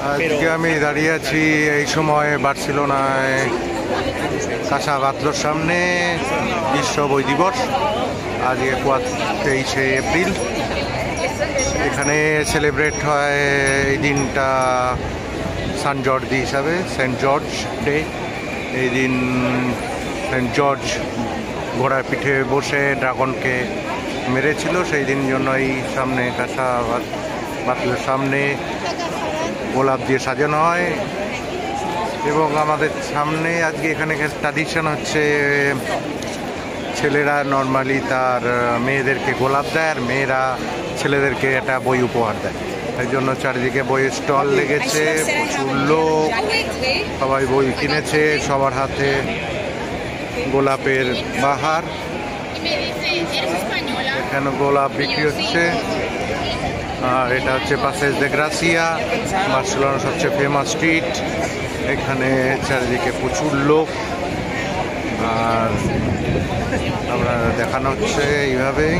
আজকে আমি দাঁড়িয়ে আছি এই সময় বার্সেলোনায় কাসা বাতলোর সামনে বিশ্ব বই দিবস। আজকে 23শে এপ্রিল। এখানে সেলিব্রেট হয় এই দিনটা সান জর্জি হিসাবে, সেন্ট জর্জ ডে। এই দিন সেন্ট জর্জ ঘোড়ার পিঠে বসে ড্রাগনকে মেরেছিল, সেই দিন জন্য এই সামনে কাসা বাতলোর সামনে গোলাপ দিয়ে সাজানো হয়। এবং আমাদের সামনে আজকে এখানে ট্র্যাডিশন হচ্ছে ছেলেরা নর্মালি তার মেয়েদেরকে গোলাপ দেয় আর মেয়েরা ছেলেদেরকে একটা বই উপহার দেয়। এই জন্য চারিদিকে বইয়ের স্টল লেগেছে, প্রচুর লোক, সবাই বই কিনেছে, সবার হাতে গোলাপের বাহার। এখানে গোলাপ বিক্রি হচ্ছে। আর এটা হচ্ছে পাসেজ দে গ্রাসিয়া, বার্সেলোনার সবচেয়ে ফেমাস স্ট্রিট। এখানে চারিদিকে প্রচুর লোক, আর আমরা দেখানো হচ্ছে এইভাবেই।